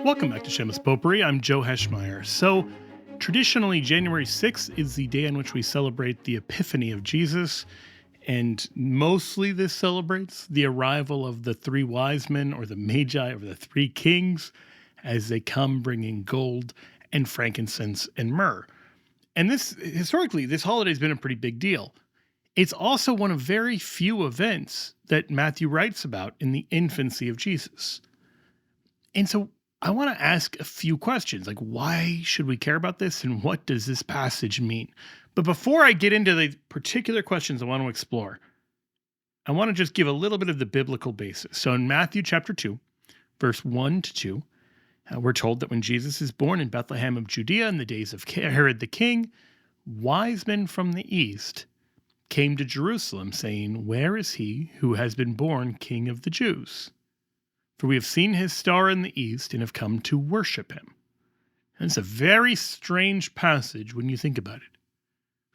Welcome back to Seamus Potpourri. I'm Joe Heschmeyer. So, traditionally, January 6th is the day on which we celebrate the Epiphany of Jesus, and mostly this celebrates the arrival of the three wise men, or the Magi, or the three kings, as they come bringing gold and frankincense and myrrh. And historically, this holiday has been a pretty big deal. It's also one of very few events that Matthew writes about in the infancy of Jesus. And so I want to ask a few questions, like why should we care about this and what does this passage mean? But before I get into the particular questions I want to explore, I want to just give a little bit of the biblical basis. So in Matthew chapter 2, verse 1 to 2, we're told that when Jesus is born in Bethlehem of Judea in the days of Herod the king, wise men from the east came to Jerusalem saying, "Where is he who has been born King of the Jews? For we have seen his star in the east and have come to worship him." And it's a very strange passage when you think about it.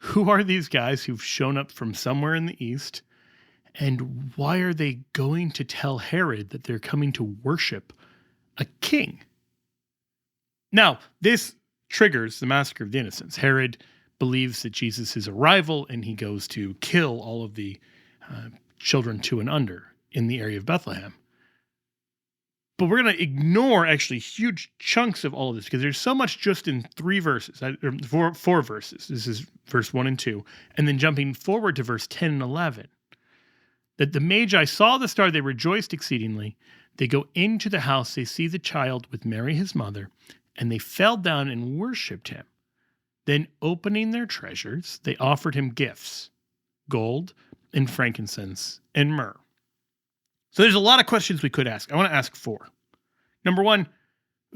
Who are these guys who've shown up from somewhere in the east? And why are they going to tell Herod that they're coming to worship a king? Now, this triggers the massacre of the innocents. Herod believes that Jesus is a rival, and he goes to kill all of the children 2 and under in the area of Bethlehem. But we're going to ignore actually huge chunks of all of this because there's so much just in 3 verses, four verses. This is verse 1 and 2, and then jumping forward to verse 10 and 11. That the Magi saw the star, they rejoiced exceedingly. They go into the house, they see the child with Mary his mother, and they fell down and worshipped him. Then, opening their treasures, they offered him gifts, gold and frankincense and myrrh. So there's a lot of questions we could ask. I want to ask 4. Number 1,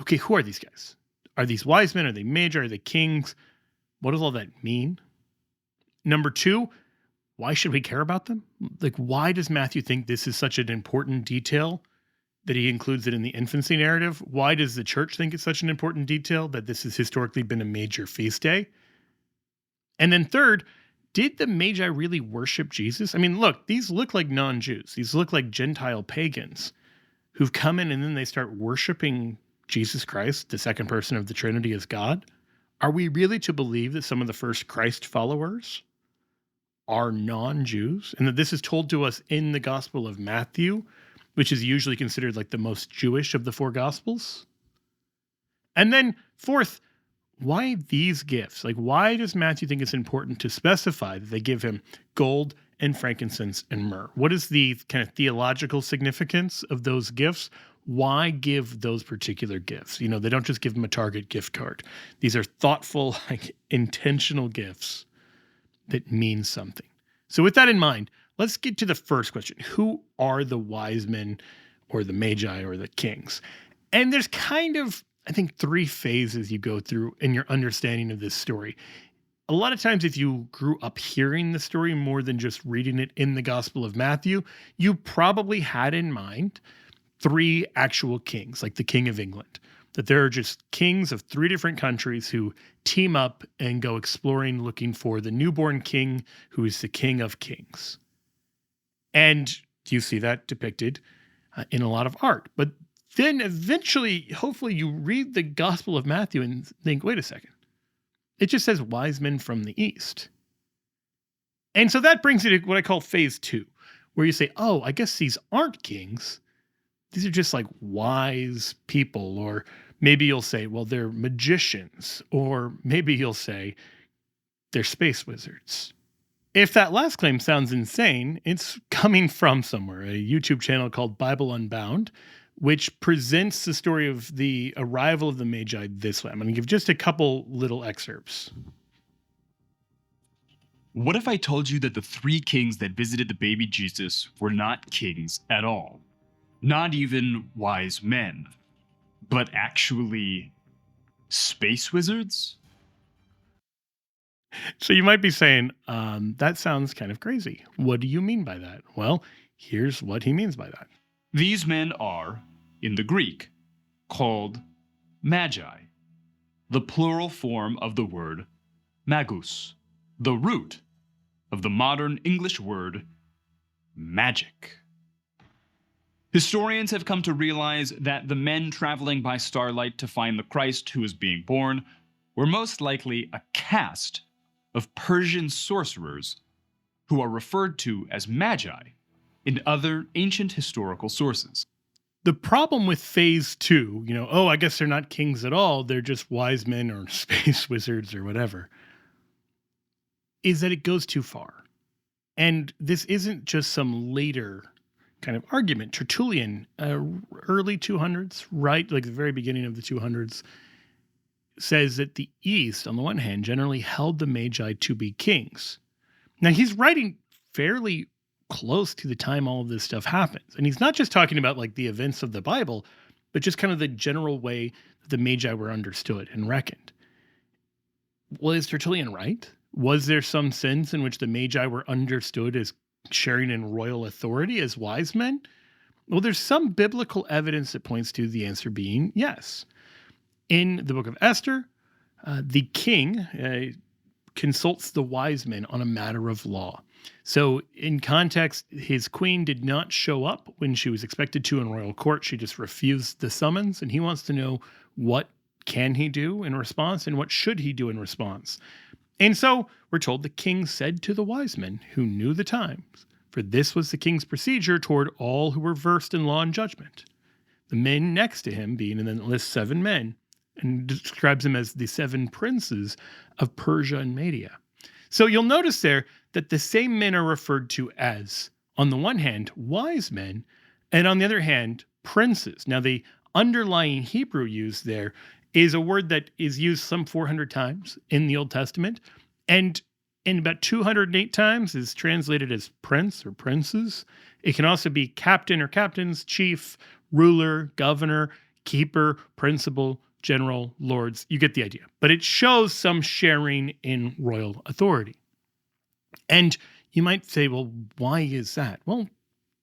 okay, who are these guys? Are these wise men? Are they Magi? Are they kings? What does all that mean? Number 2, why should we care about them? Like, why does Matthew think this is such an important detail that he includes it in the infancy narrative? Why does the church think it's such an important detail that this has historically been a major feast day? And then third, did the Magi really worship Jesus? I mean, look, these look like non-Jews. These look like Gentile pagans who've come in and then they start worshiping Jesus Christ, the second person of the Trinity, as God. Are we really to believe that some of the first Christ followers are non-Jews and that this is told to us in the Gospel of Matthew, which is usually considered like the most Jewish of the 4 Gospels? And then fourth, why these gifts? Like, why does Matthew think it's important to specify that they give him gold and frankincense and myrrh? What is the kind of theological significance of those gifts? Why give those particular gifts? You know, they don't just give him a Target gift card. These are thoughtful, like intentional gifts that mean something. So with that in mind, let's get to the first question. Who are the wise men or the Magi or the kings? And there's kind of, I think, 3 phases you go through in your understanding of this story. A lot of times, if you grew up hearing the story more than just reading it in the Gospel of Matthew, you probably had in mind 3 actual kings, like the King of England. That there are just kings of 3 different countries who team up and go exploring, looking for the newborn king who is the King of Kings. And you see that depicted in a lot of art. But then eventually, hopefully, you read the Gospel of Matthew and think, wait a second. It just says wise men from the east. And so that brings you to what I call phase 2, where you say, oh, I guess these aren't kings. These are just like wise people. Or maybe you'll say, well, they're magicians. Or maybe you'll say they're space wizards. If that last claim sounds insane, it's coming from somewhere, a YouTube channel called Bible Unbound, which presents the story of the arrival of the Magi this way. I'm going to give just a couple little excerpts. What if I told you that the 3 kings that visited the baby Jesus were not kings at all? Not even wise men, but actually space wizards? So you might be saying, that sounds kind of crazy. What do you mean by that? Well, here's what he means by that. These men are, in the Greek, called Magi, the plural form of the word magus, the root of the modern English word magic. Historians have come to realize that the men traveling by starlight to find the Christ who is being born were most likely a caste of Persian sorcerers who are referred to as Magi in other ancient historical sources. The problem with phase 2, oh, I guess they're not kings at all, they're just wise men or space wizards or whatever, is that it goes too far. And this isn't just some later kind of argument. Tertullian, early 200s, right, like the very beginning of the 200s, says that the East, on the one hand, generally held the Magi to be kings. Now, he's writing fairly close to the time all of this stuff happens. And he's not just talking about like the events of the Bible, but just kind of the general way that the Magi were understood and reckoned. Well, is Tertullian right? Was there some sense in which the Magi were understood as sharing in royal authority as wise men? Well, there's some biblical evidence that points to the answer being yes. In the book of Esther, the king consults the wise men on a matter of law. So in context, his queen did not show up when she was expected to in royal court. She just refused the summons, and he wants to know what can he do in response and what should he do in response. And so we're told the king said to the wise men who knew the times, for this was the king's procedure toward all who were versed in law and judgment. The men next to him being, and then it lists 7 men, and describes them as the 7 princes of Persia and Media. So you'll notice there that the same men are referred to as, on the one hand, wise men, and on the other hand, princes. Now, the underlying Hebrew used there is a word that is used some 400 times in the Old Testament, and in about 208 times is translated as prince or princes. It can also be captain or captains, chief, ruler, governor, keeper, principal, general, lords. You get the idea. But it shows some sharing in royal authority. And you might say, well, why is that? Well,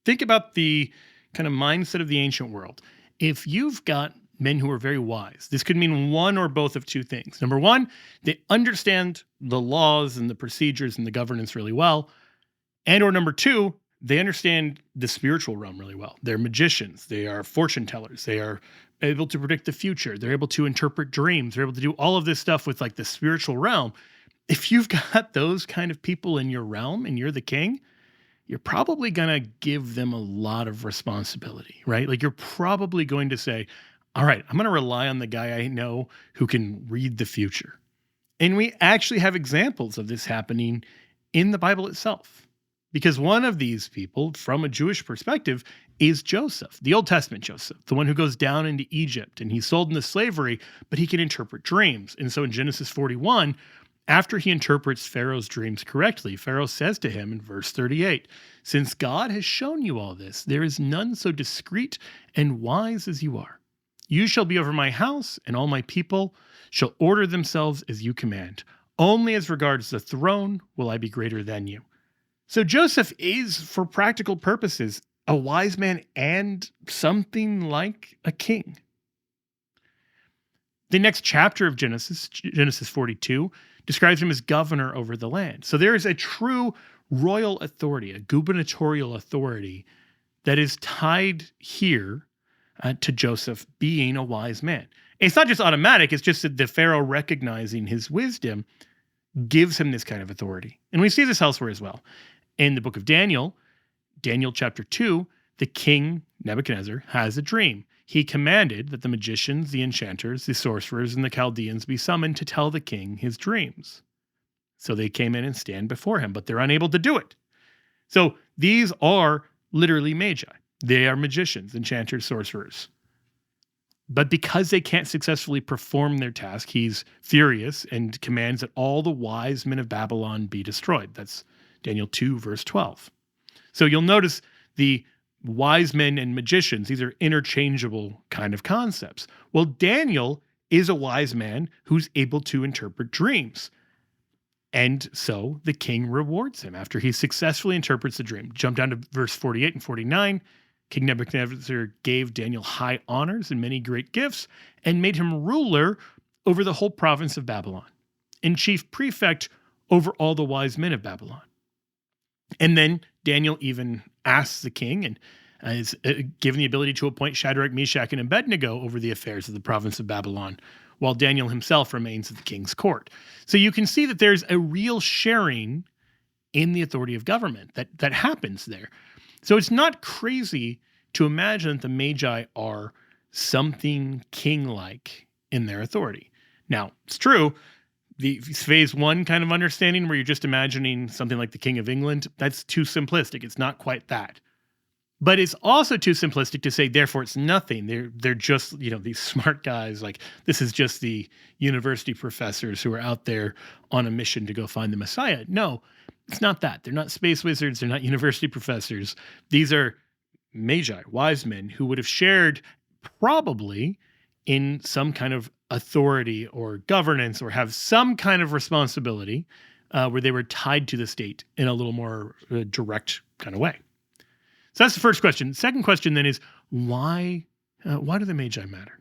think about the kind of mindset of the ancient world. If you've got men who are very wise, this could mean one or both of 2 things. Number one, they understand the laws and the procedures and the governance really well. And or number 2, they understand the spiritual realm really well. They're magicians. They are fortune tellers. They are able to predict the future. They're able to interpret dreams. They're able to do all of this stuff with like the spiritual realm. If you've got those kind of people in your realm and you're the king, you're probably going to give them a lot of responsibility, right? Like you're probably going to say, all right, I'm going to rely on the guy I know who can read the future. And we actually have examples of this happening in the Bible itself. Because one of these people, from a Jewish perspective, is Joseph, the Old Testament Joseph, the one who goes down into Egypt and he's sold into slavery, but he can interpret dreams. And so in Genesis 41, after he interprets Pharaoh's dreams correctly, Pharaoh says to him in verse 38, "Since God has shown you all this, there is none so discreet and wise as you are. You shall be over my house, and all my people shall order themselves as you command. Only as regards the throne will I be greater than you." So Joseph is, for practical purposes, a wise man and something like a king. The next chapter of Genesis 42, describes him as governor over the land. So there is a true royal authority, a gubernatorial authority that is tied here to Joseph being a wise man. It's not just automatic, it's just that the Pharaoh recognizing his wisdom gives him this kind of authority. And we see this elsewhere as well. In the book of Daniel, Daniel chapter 2, the king Nebuchadnezzar has a dream. He commanded that the magicians, the enchanters, the sorcerers, and the Chaldeans be summoned to tell the king his dreams. So they came in and stand before him, but they're unable to do it. So these are literally magi. They are magicians, enchanters, sorcerers. But because they can't successfully perform their task, he's furious and commands that all the wise men of Babylon be destroyed. That's Daniel 2, verse 12. So you'll notice the wise men and magicians, these are interchangeable kind of concepts. Well, Daniel is a wise man who's able to interpret dreams. And so the king rewards him after he successfully interprets the dream. Jump down to verse 48 and 49. King Nebuchadnezzar gave Daniel high honors and many great gifts and made him ruler over the whole province of Babylon and chief prefect over all the wise men of Babylon. And then Daniel even asks the king, and is given the ability to appoint Shadrach, Meshach, and Abednego over the affairs of the province of Babylon, while Daniel himself remains at the king's court. So you can see that there's a real sharing in the authority of government that happens there. So it's not crazy to imagine that the Magi are something king-like in their authority. Now, it's true, the phase one kind of understanding where you're just imagining something like the King of England, that's too simplistic. It's not quite that. But it's also too simplistic to say, therefore, it's nothing. They're just, these smart guys. Like, this is just the university professors who are out there on a mission to go find the Messiah. No, it's not that. They're not space wizards. They're not university professors. These are Magi, wise men, who would have shared probably in some kind of authority or governance or have some kind of responsibility where they were tied to the state in a little more direct kind of way. So that's the first question. Second question then is, why do the Magi matter?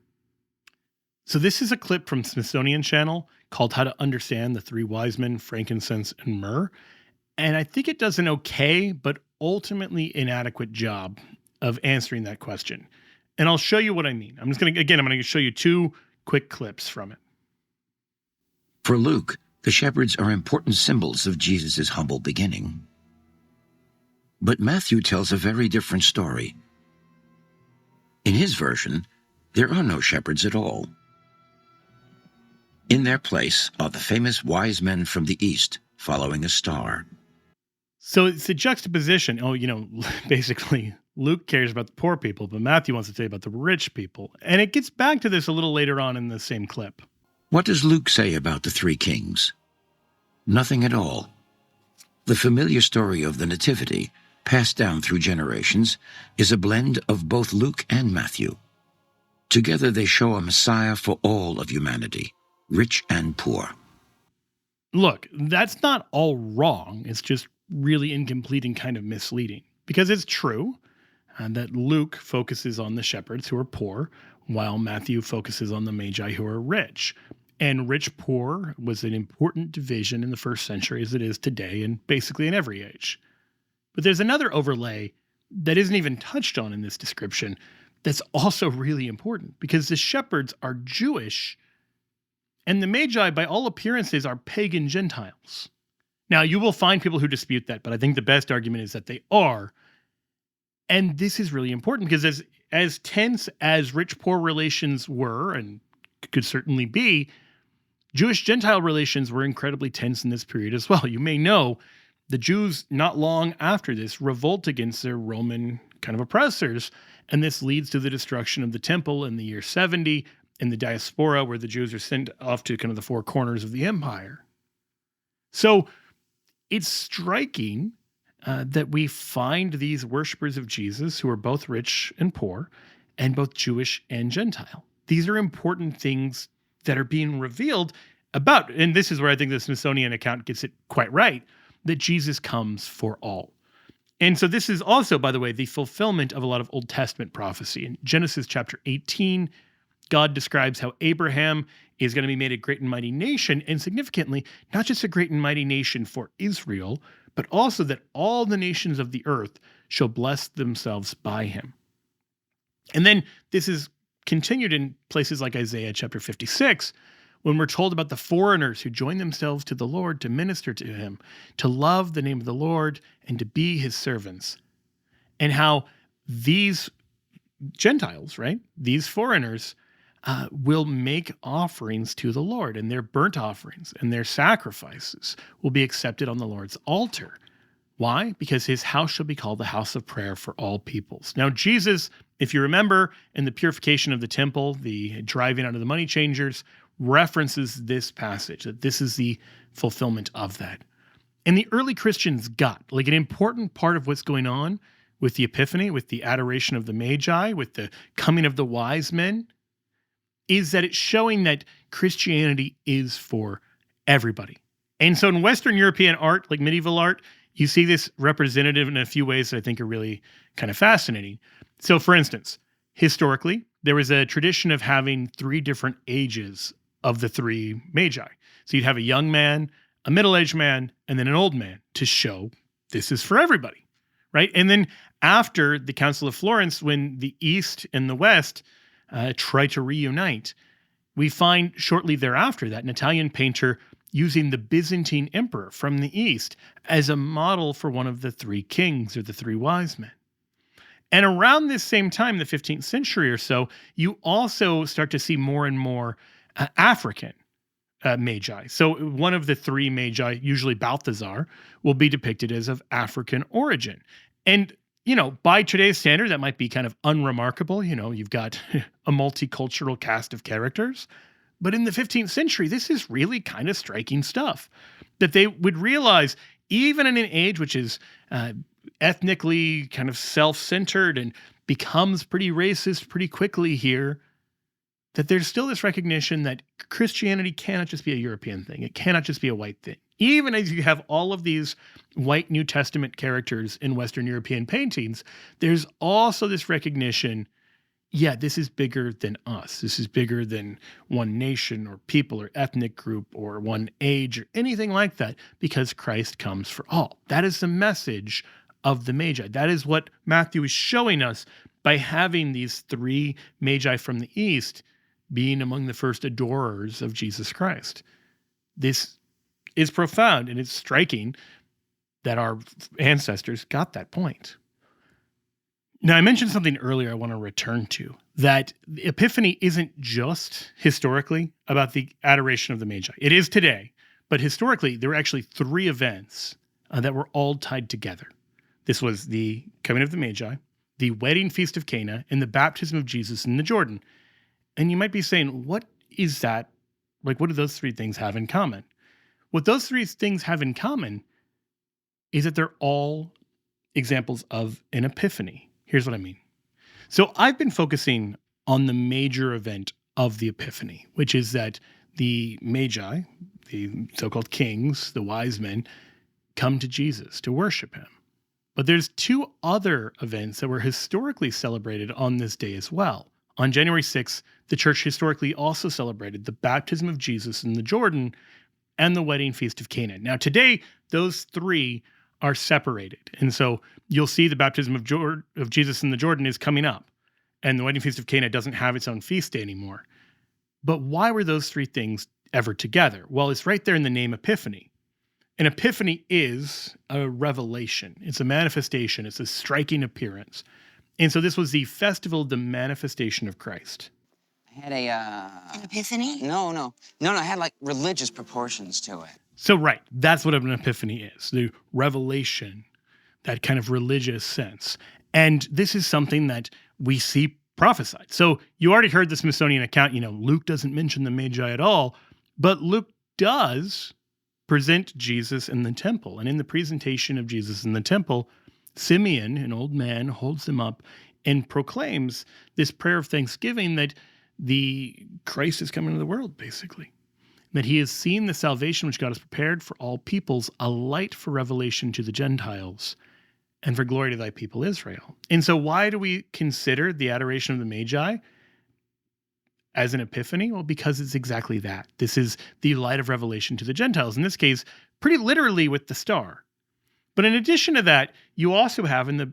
So this is a clip from Smithsonian Channel called How to Understand the Three Wise Men, Frankincense, and Myrrh. And I think it does an okay, but ultimately inadequate job of answering that question. And I'll show you what I mean. I'm going to show you two quick clips from it. For Luke, the shepherds are important symbols of Jesus' humble beginning. But Matthew tells a very different story. In his version, there are no shepherds at all. In their place are the famous wise men from the east following a star. So it's a juxtaposition. Basically, Luke cares about the poor people, but Matthew wants to say about the rich people. And it gets back to this a little later on in the same clip. What does Luke say about the three kings? Nothing at all. The familiar story of the Nativity, passed down through generations, is a blend of both Luke and Matthew. Together they show a Messiah for all of humanity, rich and poor. Look, that's not all wrong. It's just really incomplete and kind of misleading. Because it's true that Luke focuses on the shepherds who are poor, while Matthew focuses on the Magi who are rich. And rich-poor was an important division in the first century as it is today and basically in every age. But there's another overlay that isn't even touched on in this description that's also really important, because the shepherds are Jewish and the Magi, by all appearances, are pagan Gentiles. Now, you will find people who dispute that, but I think the best argument is that they are. And this is really important because as tense as rich-poor relations were, and could certainly be, Jewish-Gentile relations were incredibly tense in this period as well. You may know the Jews, not long after this, revolt against their Roman kind of oppressors, and this leads to the destruction of the temple in the year 70 in the diaspora, where the Jews are sent off to kind of the four corners of the empire. So it's striking that we find these worshipers of Jesus who are both rich and poor, and both Jewish and Gentile. These are important things that are being revealed about, and this is where I think the Smithsonian account gets it quite right, that Jesus comes for all. And so this is also, by the way, the fulfillment of a lot of Old Testament prophecy. In Genesis chapter 18, God describes how Abraham is going to be made a great and mighty nation, and significantly, not just a great and mighty nation for Israel, but also that all the nations of the earth shall bless themselves by him. And then this is continued in places like Isaiah chapter 56, when we're told about the foreigners who join themselves to the Lord to minister to him, to love the name of the Lord, and to be his servants. And how these Gentiles, right, these foreigners, will make offerings to the Lord, and their burnt offerings and their sacrifices will be accepted on the Lord's altar. Why? Because his house shall be called the house of prayer for all peoples. Now, Jesus, if you remember, in the purification of the temple, the driving out of the money changers, references this passage, that this is the fulfillment of that. And the early Christians got, like, an important part of what's going on with the Epiphany, with the adoration of the Magi, with the coming of the wise men, is that it's showing that Christianity is for everybody. And so in Western European art, like medieval art, you see this representative in a few ways that I think are really kind of fascinating. So for instance, historically, there was a tradition of having three different ages of the three Magi. So you'd have a young man, a middle-aged man, and then an old man to show this is for everybody, right? And then after the Council of Florence, when the East and the West try to reunite, we find shortly thereafter that an Italian painter using the Byzantine emperor from the East as a model for one of the three kings or the three wise men. And around this same time, the 15th century or so, you also start to see more and more African magi. So one of the three magi, usually Balthazar, will be depicted as of African origin. And, by today's standard, that might be kind of unremarkable. You've got a multicultural cast of characters. But in the 15th century, this is really kind of striking stuff that they would realize, even in an age which is ethnically kind of self-centered and becomes pretty racist pretty quickly here, that there's still this recognition that Christianity cannot just be a European thing. It cannot just be a white thing. Even as you have all of these white New Testament characters in Western European paintings, there's also this recognition, this is bigger than us. This is bigger than one nation or people or ethnic group or one age or anything like that, because Christ comes for all. That is the message of the Magi. That is what Matthew is showing us by having these three Magi from the East being among the first adorers of Jesus Christ. This is profound, and it's striking that our ancestors got that point. Now, I mentioned something earlier I want to return to, that the Epiphany isn't just historically about the adoration of the Magi. It is today, but historically, there were actually three events that were all tied together. This was the coming of the Magi, the wedding feast of Cana, and the baptism of Jesus in the Jordan. And you might be saying, what is that? Like, what do those three things have in common? What those three things have in common is that they're all examples of an epiphany. Here's what I mean. So I've been focusing on the major event of the Epiphany, which is that the Magi, the so-called kings, the wise men, come to Jesus to worship him. But there's two other events that were historically celebrated on this day as well. On January 6th, the church historically also celebrated the baptism of Jesus in the Jordan and the wedding feast of Cana. Now today, those three are separated. And so you'll see the baptism of Jesus in the Jordan is coming up, and the wedding feast of Cana doesn't have its own feast day anymore. But why were those three things ever together? Well, it's right there in the name Epiphany. An epiphany is a revelation. It's a manifestation. It's a striking appearance. And so this was the festival of the manifestation of Christ. I had An epiphany? No, it had like religious proportions to it. So right, that's what an epiphany is, the revelation, that kind of religious sense. And this is something that we see prophesied. So you already heard the Smithsonian account, Luke doesn't mention the Magi at all, but Luke does present Jesus in the temple. And in the presentation of Jesus in the temple, Simeon, an old man, holds him up and proclaims this prayer of thanksgiving that the Christ is coming into the world, basically. That he has seen the salvation which God has prepared for all peoples, a light for revelation to the Gentiles, and for glory to thy people Israel. And so why do we consider the adoration of the Magi as an epiphany? Well, because it's exactly that. This is the light of revelation to the Gentiles, in this case, pretty literally with the star. But in addition to that, you also have in the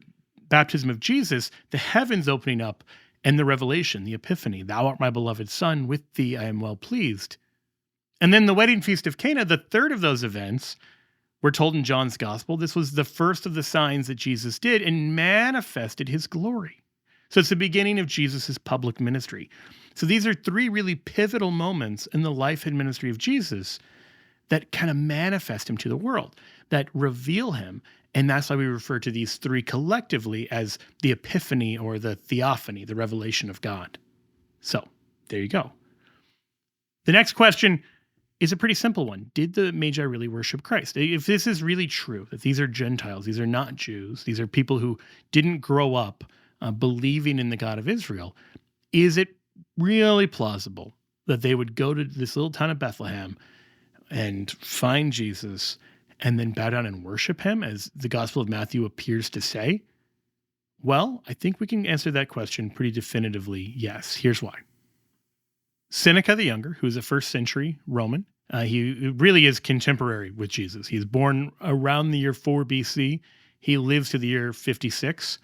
baptism of Jesus, the heavens opening up and the revelation, the epiphany. Thou art my beloved Son, with thee I am well pleased. And then the wedding feast of Cana, the third of those events, we're told in John's gospel, this was the first of the signs that Jesus did and manifested his glory. So it's the beginning of Jesus' public ministry. So these are three really pivotal moments in the life and ministry of Jesus that kind of manifest him to the world, that reveal him. And that's why we refer to these three collectively as the epiphany or the theophany, the revelation of God. So there you go. The next question is a pretty simple one. Did the Magi really worship Christ? If this is really true, that these are Gentiles, these are not Jews, these are people who didn't grow up believing in the God of Israel, is it really plausible that they would go to this little town of Bethlehem and find Jesus and then bow down and worship him, as the Gospel of Matthew appears to say? Well, I think we can answer that question pretty definitively yes. Here's why. Seneca the Younger, who's a first century Roman, he really is contemporary with Jesus. He's born around the year 4 BC. He lives to the year 56.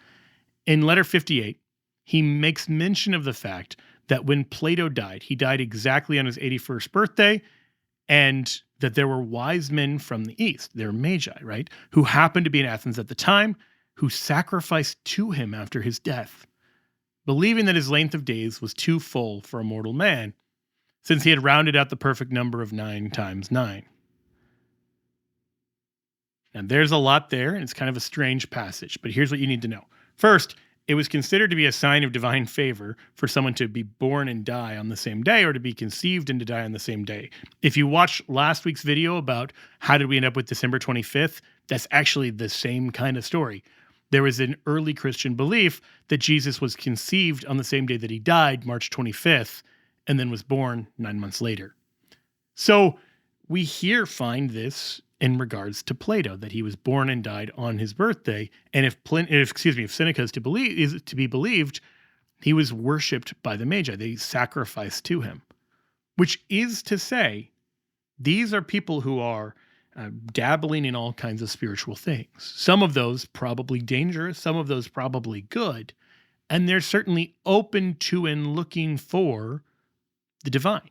In letter 58, he makes mention of the fact that when Plato died, he died exactly on his 81st birthday, and that there were wise men from the East, they were Magi, right, who happened to be in Athens at the time, who sacrificed to him after his death, believing that his length of days was too full for a mortal man, since he had rounded out the perfect number of 9 times 9. Now, there's a lot there, and it's kind of a strange passage, but here's what you need to know. First, it was considered to be a sign of divine favor for someone to be born and die on the same day, or to be conceived and to die on the same day. If you watch last week's video about how did we end up with December 25th, that's actually the same kind of story. There was an early Christian belief that Jesus was conceived on the same day that he died, March 25th, and then was born 9 months later. So we here find this in regards to Plato, that he was born and died on his birthday. And if Seneca is to be believed, he was worshipped by the Magi. They sacrificed to him, which is to say, these are people who are dabbling in all kinds of spiritual things. Some of those probably dangerous, some of those probably good, and they're certainly open to and looking for the divine.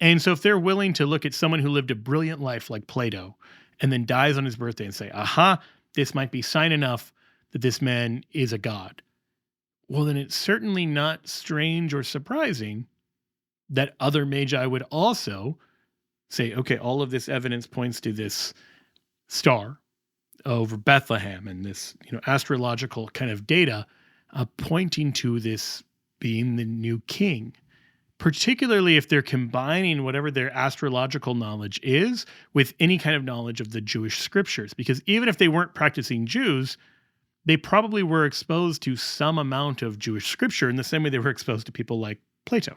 And so if they're willing to look at someone who lived a brilliant life like Plato and then dies on his birthday and say, aha, this might be sign enough that this man is a god, well, then it's certainly not strange or surprising that other Magi would also say, okay, all of this evidence points to this star over Bethlehem and this, astrological kind of data pointing to this being the new king. Particularly if they're combining whatever their astrological knowledge is with any kind of knowledge of the Jewish scriptures. Because even if they weren't practicing Jews, they probably were exposed to some amount of Jewish scripture in the same way they were exposed to people like Plato.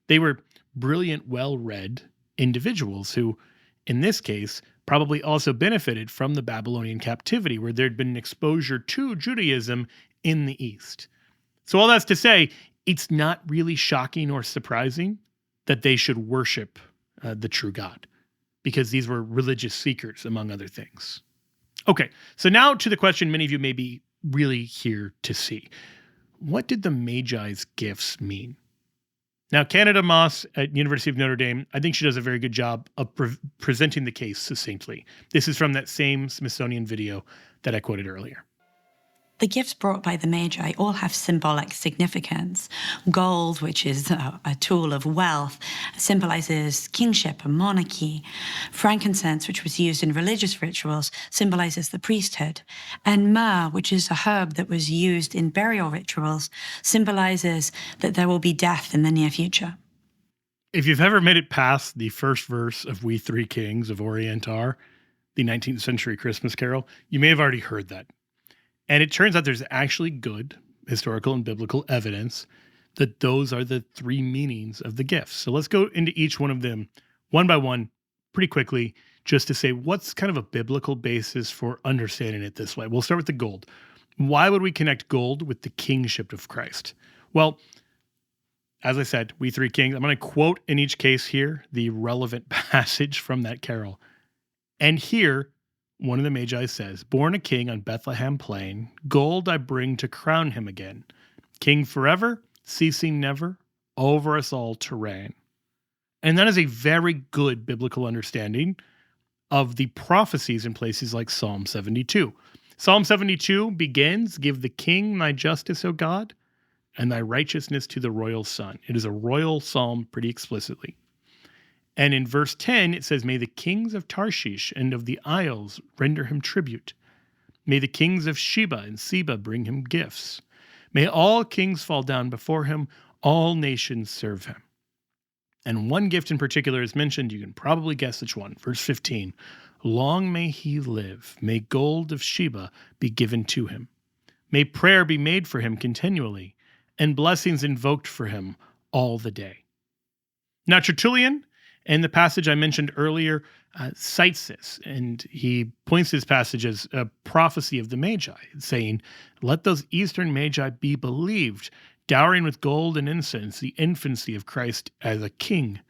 They were brilliant, well-read individuals who, in this case, probably also benefited from the Babylonian captivity, where there'd been an exposure to Judaism in the East. So all that's to say, it's not really shocking or surprising that they should worship the true God, because these were religious seekers, among other things. Okay, so now to the question many of you may be really here to see. What did the Magi's gifts mean? Now, Canada Moss at University of Notre Dame, I think she does a very good job of presenting the case succinctly. This is from that same Smithsonian video that I quoted earlier. The gifts brought by the Magi all have symbolic significance. Gold, which is a tool of wealth, symbolizes kingship and monarchy. Frankincense, which was used in religious rituals, symbolizes the priesthood. And myrrh, which is a herb that was used in burial rituals, symbolizes that there will be death in the near future. If you've ever made it past the first verse of We Three Kings of Orient Are, the 19th century Christmas carol, you may have already heard that. And it turns out there's actually good historical and biblical evidence that those are the three meanings of the gifts. So let's go into each one of them one by one pretty quickly, just to say what's kind of a biblical basis for understanding it this way. We'll start with the gold. Why would we connect gold with the kingship of Christ? Well, as I said, We Three Kings. I'm going to quote in each case here the relevant passage from that carol. And here, one of the Magi says, "Born a king on Bethlehem plain, gold I bring to crown him again. King forever, ceasing never, over us all to reign." And that is a very good biblical understanding of the prophecies in places like Psalm 72. Psalm 72 begins, "Give the king thy justice, O God, and thy righteousness to the royal son." It is a royal psalm pretty explicitly. And in verse 10, it says, "May the kings of Tarshish and of the isles render him tribute. May the kings of Sheba and Seba bring him gifts. May all kings fall down before him, all nations serve him." And one gift in particular is mentioned. You can probably guess which one. Verse 15, "Long may he live. May gold of Sheba be given to him. May prayer be made for him continually, and blessings invoked for him all the day." Now, Tertullian, in the passage I mentioned earlier, cites this, and he points this passage as a prophecy of the Magi, saying, "Let those Eastern Magi be believed, dowering with gold and incense the infancy of Christ as a king.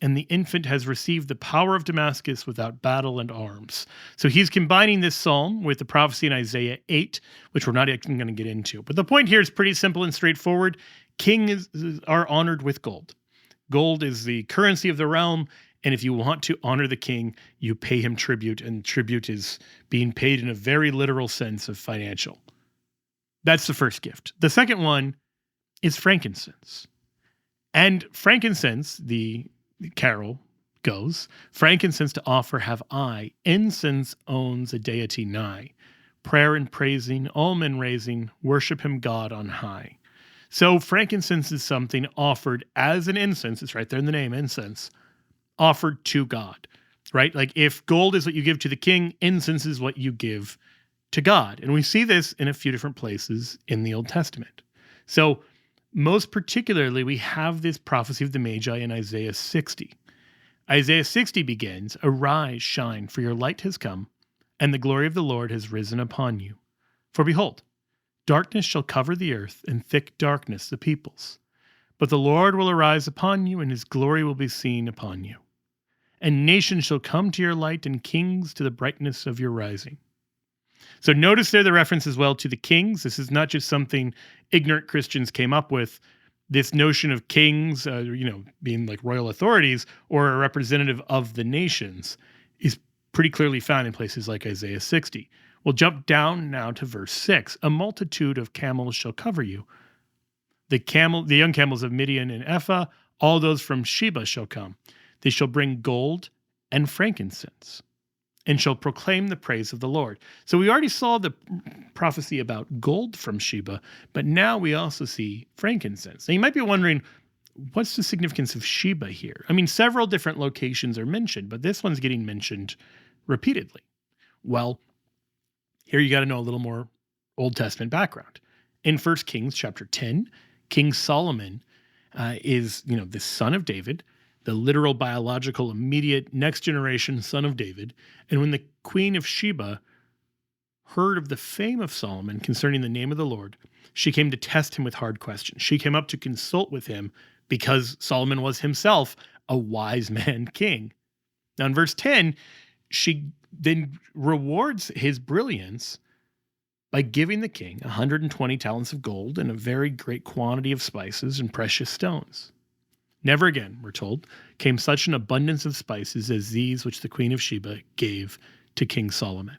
and the infant has received the power of Damascus without battle and arms. So he's combining this psalm with the prophecy in Isaiah 8, which we're not even going to get into. But the point here is pretty simple and straightforward. Kings are honored with gold. Gold is the currency of the realm, and if you want to honor the king, you pay him tribute, and tribute is being paid in a very literal sense of financial. That's the first gift. The second one is frankincense. And frankincense, the carol goes, frankincense to offer have I, incense owns a deity nigh. Prayer and praising, all men raising, worship him God on high. So frankincense is something offered as an incense, it's right there in the name, incense, offered to God, right? Like if gold is what you give to the king, incense is what you give to God. And we see this in a few different places in the Old Testament. So most particularly, we have this prophecy of the Magi in Isaiah 60. Isaiah 60 begins, Arise, shine, for your light has come, and the glory of the Lord has risen upon you. For behold, darkness shall cover the earth, and thick darkness the peoples. But the Lord will arise upon you, and his glory will be seen upon you. And nations shall come to your light, and kings to the brightness of your rising. So notice there the reference as well to the kings. This is not just something ignorant Christians came up with. This notion of kings, being like royal authorities or a representative of the nations is pretty clearly found in places like Isaiah 60. We'll jump down now to verse 6. A multitude of camels shall cover you. The young camels of Midian and Ephah, all those from Sheba shall come. They shall bring gold and frankincense, and shall proclaim the praise of the Lord. So we already saw the prophecy about gold from Sheba, but now we also see frankincense. Now you might be wondering, what's the significance of Sheba here? I mean, several different locations are mentioned, but this one's getting mentioned repeatedly. Well, here you got to know a little more Old Testament background. In 1 Kings chapter 10, King Solomon is, the son of David, the literal, biological, immediate, next generation son of David. And when the queen of Sheba heard of the fame of Solomon concerning the name of the Lord, she came to test him with hard questions. She came up to consult with him because Solomon was himself a wise man king. Now in verse 10, she then rewards his brilliance by giving the king 120 talents of gold and a very great quantity of spices and precious stones. Never again, we're told, came such an abundance of spices as these which the queen of Sheba gave to King Solomon.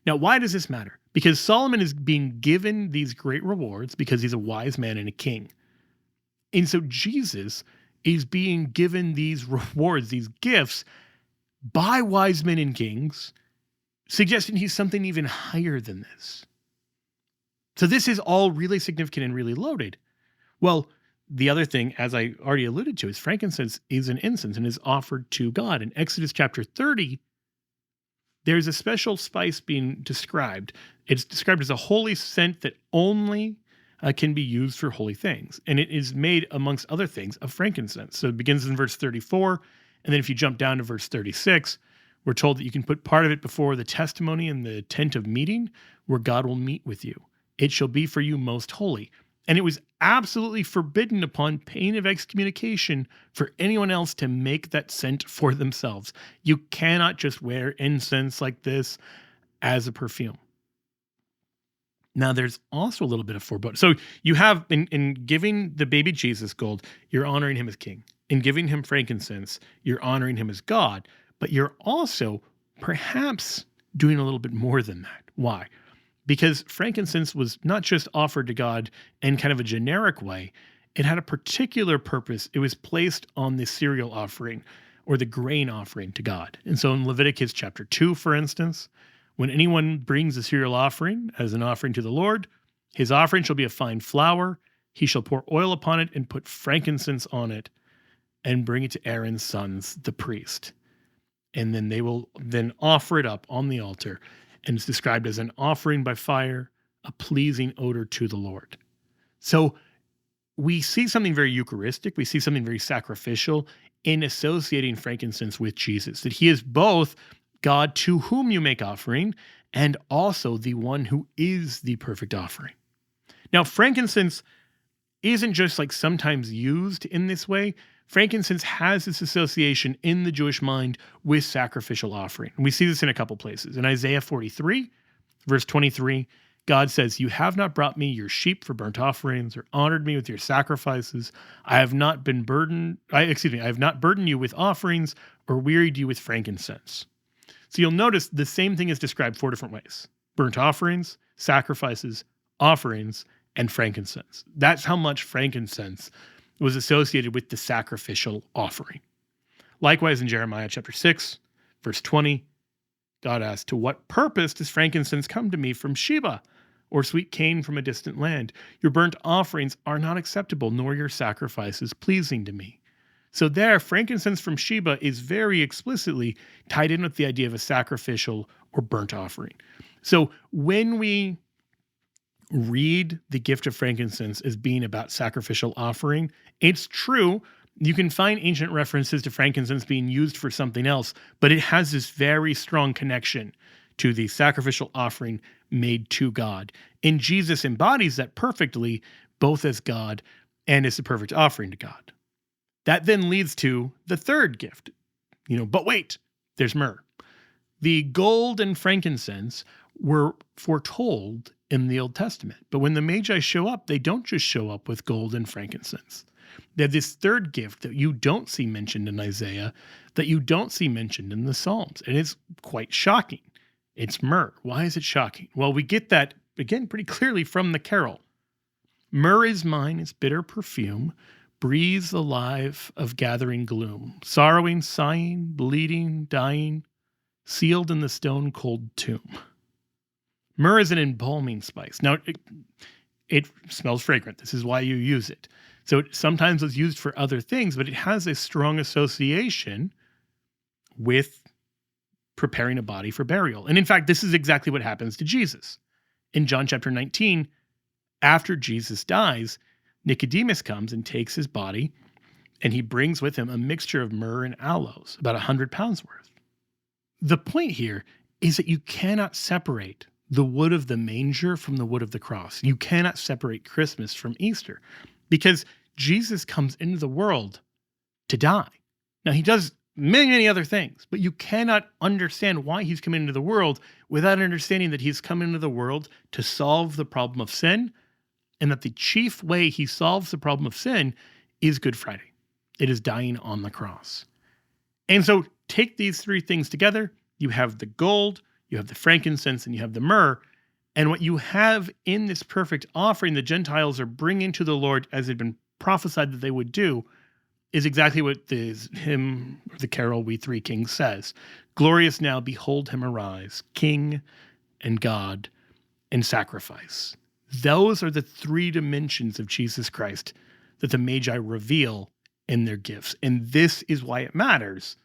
Now, why does this matter? Because Solomon is being given these great rewards because he's a wise man and a king. And so Jesus is being given these rewards, these gifts, by wise men and kings, suggesting he's something even higher than this. So this is all really significant and really loaded. Well, the other thing, as I already alluded to, is frankincense is an incense and is offered to God. In Exodus chapter 30, there's a special spice being described. It's described as a holy scent that only can be used for holy things. And it is made, amongst other things, of frankincense. So it begins in verse 34. And then if you jump down to verse 36, we're told that you can put part of it before the testimony in the tent of meeting, where God will meet with you. It shall be for you most holy. And it was absolutely forbidden upon pain of excommunication for anyone else to make that scent for themselves. You cannot just wear incense like this as a perfume. Now, there's also a little bit of foreboding. So you have, in giving the baby Jesus gold, you're honoring him as king. In giving him frankincense, you're honoring him as God. But you're also perhaps doing a little bit more than that. Why? Because frankincense was not just offered to God in kind of a generic way. It had a particular purpose. It was placed on the cereal offering or the grain offering to God. And so in Leviticus chapter 2, for instance, when anyone brings a cereal offering as an offering to the Lord, his offering shall be of fine flour. He shall pour oil upon it and put frankincense on it and bring it to Aaron's sons, the priest. And then they will then offer it up on the altar. And it's described as an offering by fire, a pleasing odor to the Lord. So we see something very Eucharistic. We see something very sacrificial in associating frankincense with Jesus, that he is both God to whom you make offering and also the one who is the perfect offering. Now, frankincense isn't just like sometimes used in this way, frankincense has this association in the Jewish mind with sacrificial offering. And we see this in a couple places. In Isaiah 43, verse 23, God says, "You have not brought me your sheep for burnt offerings or honored me with your sacrifices. I have not burdened you with offerings or wearied you with frankincense." So you'll notice the same thing is described 4 different ways: burnt offerings, sacrifices, offerings, and frankincense. That's how much frankincense was associated with the sacrificial offering. Likewise, in Jeremiah chapter 6, verse 20, God asked, "To what purpose does frankincense come to me from Sheba, or sweet cane from a distant land? Your burnt offerings are not acceptable, nor your sacrifices pleasing to me." So there, frankincense from Sheba is very explicitly tied in with the idea of a sacrificial or burnt offering. So when we read the gift of frankincense as being about sacrificial offering, it's true. You can find ancient references to frankincense being used for something else, but it has this very strong connection to the sacrificial offering made to God. And Jesus embodies that perfectly, both as God and as the perfect offering to God. That then leads to the third gift. But wait, there's myrrh. The gold and frankincense were foretold in the Old Testament. But when the Magi show up, they don't just show up with gold and frankincense. They have this third gift that you don't see mentioned in Isaiah, that you don't see mentioned in the Psalms. And it's quite shocking. It's myrrh. Why is it shocking? Well, we get that, again, pretty clearly from the carol. "Myrrh is mine, its bitter perfume, breathes the life of gathering gloom, sorrowing, sighing, bleeding, dying, sealed in the stone-cold tomb." Myrrh is an embalming spice. Now, it smells fragrant. This is why you use it. So sometimes it's used for other things, but it has a strong association with preparing a body for burial. And in fact, this is exactly what happens to Jesus. In John chapter 19, after Jesus dies, Nicodemus comes and takes his body, and he brings with him a mixture of myrrh and aloes, about 100 pounds worth. The point here is that you cannot separate the wood of the manger from the wood of the cross. You cannot separate Christmas from Easter, because Jesus comes into the world to die. Now, he does many, many other things, but you cannot understand why he's come into the world without understanding that he's come into the world to solve the problem of sin, and that the chief way he solves the problem of sin is Good Friday. It is dying on the cross. And so take these three things together. You have the gold, you have the frankincense, and you have the myrrh. And what you have in this perfect offering the Gentiles are bringing to the Lord, as had been prophesied that they would do, is exactly what the hymn, or the carol, "We Three Kings" says. "Glorious now, behold him arise, King and God and sacrifice." Those are the three dimensions of Jesus Christ that the Magi reveal in their gifts. And this is why it matters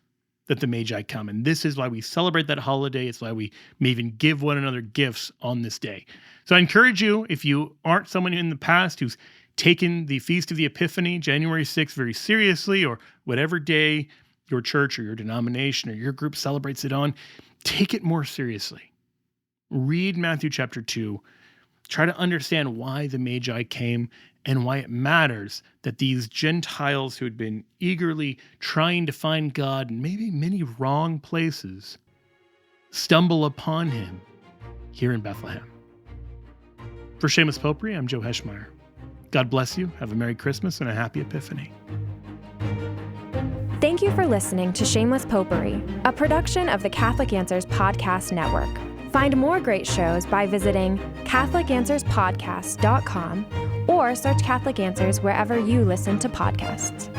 that the Magi come. And this is why we celebrate that holiday. It's why we may even give one another gifts on this day. So I encourage you, if you aren't someone in the past who's taken the Feast of the Epiphany, January 6th, very seriously, or whatever day your church or your denomination or your group celebrates it on, take it more seriously. Read Matthew chapter 2. Try to understand why the Magi came and why it matters that these Gentiles who had been eagerly trying to find God in maybe many wrong places stumble upon him here in Bethlehem. For Shameless Popery, I'm Joe Heschmeyer. God bless you. Have a Merry Christmas and a Happy Epiphany. Thank you for listening to Shameless Popery, a production of the Catholic Answers Podcast Network. Find more great shows by visiting CatholicAnswersPodcast.com or search Catholic Answers wherever you listen to podcasts.